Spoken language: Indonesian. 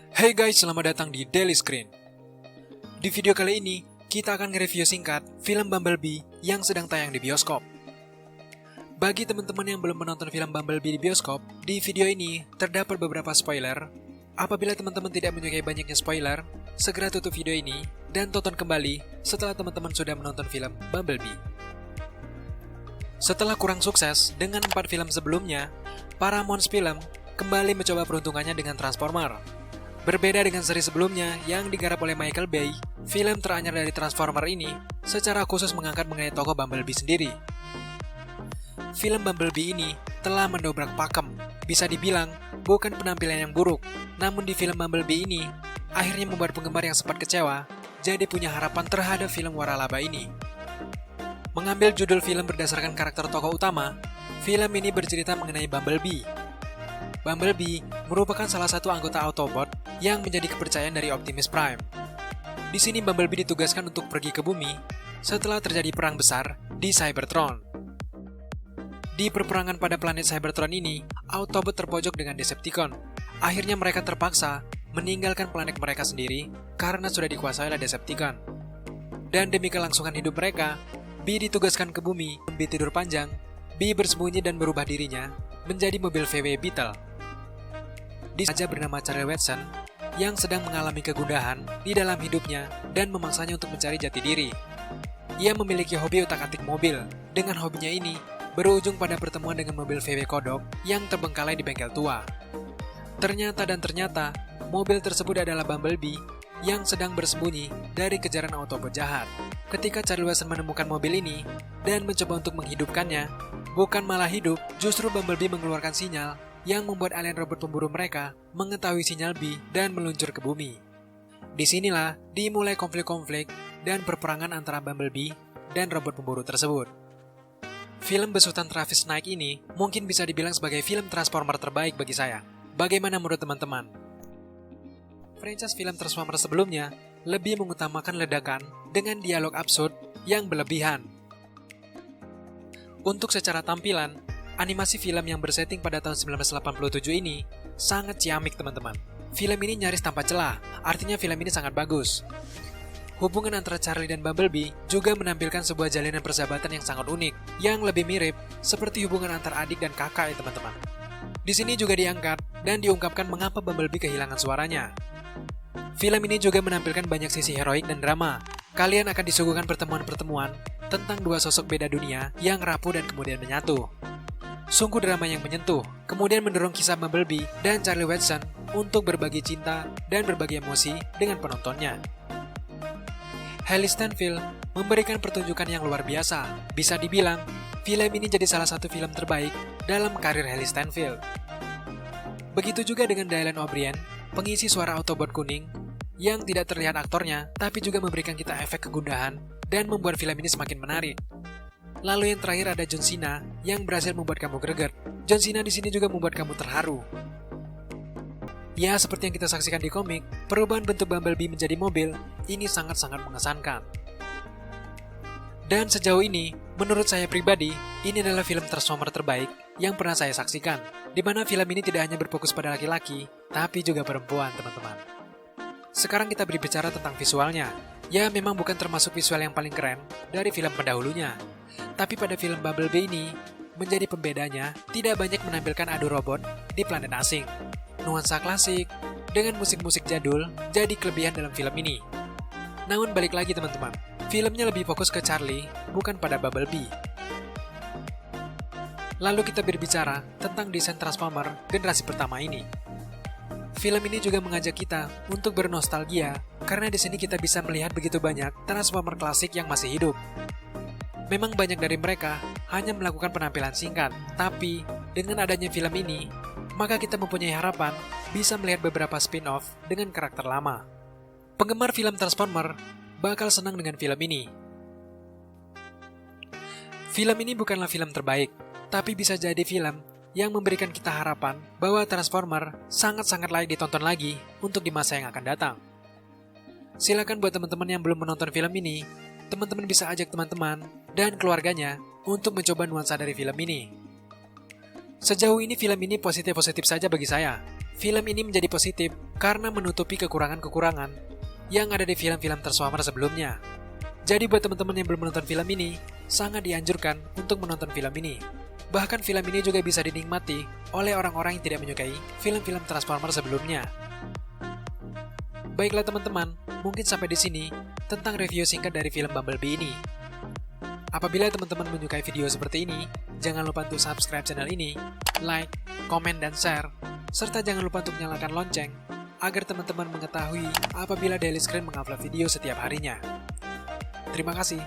Hey guys, selamat datang di Daily Screen. Di video kali ini, kita akan nge-review singkat film Bumblebee yang sedang tayang di bioskop. Bagi teman-teman yang belum menonton film Bumblebee di bioskop, di video ini terdapat beberapa spoiler. Apabila teman-teman tidak menyukai banyaknya spoiler, segera tutup video ini dan tonton kembali setelah teman-teman sudah menonton film Bumblebee. Setelah kurang sukses dengan 4 film sebelumnya, Paramount Film kembali mencoba peruntungannya dengan Transformer. Berbeda dengan seri sebelumnya yang digarap oleh Michael Bay, film teranyar dari Transformer ini secara khusus mengangkat mengenai tokoh Bumblebee sendiri. Film Bumblebee ini telah mendobrak pakem. Bisa dibilang, bukan penampilan yang buruk, namun di film Bumblebee ini, akhirnya membuat penggemar yang sempat kecewa, jadi punya harapan terhadap film waralaba ini. Mengambil judul film berdasarkan karakter tokoh utama, film ini bercerita mengenai Bumblebee. Bumblebee merupakan salah satu anggota Autobot yang menjadi kepercayaan dari Optimus Prime. Di sini Bumblebee ditugaskan untuk pergi ke bumi setelah terjadi perang besar di Cybertron. Di perperangan pada planet Cybertron ini, Autobot terpojok dengan Decepticon. Akhirnya mereka terpaksa meninggalkan planet mereka sendiri karena sudah dikuasai oleh Decepticon. Dan demi kelangsungan hidup mereka, Bee ditugaskan ke bumi, Bee tidur panjang, Bee bersembunyi dan berubah dirinya menjadi mobil VW Beetle. Di saja bernama Charlie Watson yang sedang mengalami kegundahan di dalam hidupnya dan memangsanya untuk mencari jati diri. Ia memiliki hobi utak-atik mobil. Dengan hobinya ini, berujung pada pertemuan dengan mobil VW Kodok yang terbengkalai di bengkel tua. Ternyata, mobil tersebut adalah Bumblebee yang sedang bersembunyi dari kejaran Autobot jahat. Ketika Charlie Watson menemukan mobil ini dan mencoba untuk menghidupkannya, bukan malah hidup, justru Bumblebee mengeluarkan sinyal yang membuat alien robot pemburu mereka mengetahui sinyal Bee dan meluncur ke bumi. Disinilah dimulai konflik-konflik dan perperangan antara Bumblebee dan robot pemburu tersebut. Film besutan Travis Knight ini mungkin bisa dibilang sebagai film Transformer terbaik bagi saya. Bagaimana menurut teman-teman? Franchise film Transformer sebelumnya lebih mengutamakan ledakan dengan dialog absurd yang berlebihan. Untuk secara tampilan, animasi film yang bersetting pada tahun 1987 ini sangat ciamik teman-teman. Film ini nyaris tanpa celah, artinya film ini sangat bagus. Hubungan antara Charlie dan Bumblebee juga menampilkan sebuah jalinan persahabatan yang sangat unik, yang lebih mirip seperti hubungan antar adik dan kakak ya teman-teman. Di sini juga diangkat dan diungkapkan mengapa Bumblebee kehilangan suaranya. Film ini juga menampilkan banyak sisi heroik dan drama. Kalian akan disuguhkan pertemuan-pertemuan tentang dua sosok beda dunia yang rapuh dan kemudian menyatu. Sungguh drama yang menyentuh, kemudian mendorong kisah Bumblebee dan Charlie Watson untuk berbagi cinta dan berbagi emosi dengan penontonnya. Hailee Steinfeld memberikan pertunjukan yang luar biasa. Bisa dibilang, film ini jadi salah satu film terbaik dalam karir Hailee Steinfeld. Begitu juga dengan Dylan O'Brien, pengisi suara Autobot kuning, yang tidak terlihat aktornya, tapi juga memberikan kita efek kegundahan dan membuat film ini semakin menarik. Lalu yang terakhir ada John Cena yang berhasil membuat kamu greget. John Cena di sini juga membuat kamu terharu. Ya, seperti yang kita saksikan di komik, perubahan bentuk Bumblebee menjadi mobil ini sangat-sangat mengesankan. Dan sejauh ini, menurut saya pribadi, ini adalah film Transformer terbaik yang pernah saya saksikan, di mana film ini tidak hanya berfokus pada laki-laki, tapi juga perempuan, teman-teman. Sekarang kita berbicara tentang visualnya. Ya, memang bukan termasuk visual yang paling keren dari film pendahulunya. Tapi pada film Bumblebee ini, menjadi pembedanya, tidak banyak menampilkan adu robot di planet asing. Nuansa klasik, dengan musik-musik jadul, jadi kelebihan dalam film ini. Namun balik lagi teman-teman, filmnya lebih fokus ke Charlie, bukan pada Bumblebee. Lalu kita berbicara tentang desain Transformer generasi pertama ini. Film ini juga mengajak kita untuk bernostalgia, karena di sini kita bisa melihat begitu banyak Transformer klasik yang masih hidup. Memang banyak dari mereka hanya melakukan penampilan singkat, tapi dengan adanya film ini, maka kita mempunyai harapan bisa melihat beberapa spin-off dengan karakter lama. Penggemar film Transformer bakal senang dengan film ini. Film ini bukanlah film terbaik, tapi bisa jadi film yang memberikan kita harapan bahwa Transformer sangat-sangat layak ditonton lagi untuk di masa yang akan datang. Silakan buat teman-teman yang belum menonton film ini, teman-teman bisa ajak teman-teman dan keluarganya untuk mencoba nuansa dari film ini. Sejauh ini film ini positif-positif saja bagi saya. Film ini menjadi positif karena menutupi kekurangan-kekurangan yang ada di film-film Transformers sebelumnya. Jadi buat teman-teman yang belum menonton film ini, sangat dianjurkan untuk menonton film ini. Bahkan film ini juga bisa dinikmati oleh orang-orang yang tidak menyukai film-film Transformers sebelumnya. Baiklah teman-teman, mungkin sampai di sini tentang review singkat dari film Bumblebee ini. Apabila teman-teman menyukai video seperti ini, jangan lupa untuk subscribe channel ini, like, komen, dan share, serta jangan lupa untuk nyalakan lonceng agar teman-teman mengetahui apabila Daily Screen mengupload video setiap harinya. Terima kasih.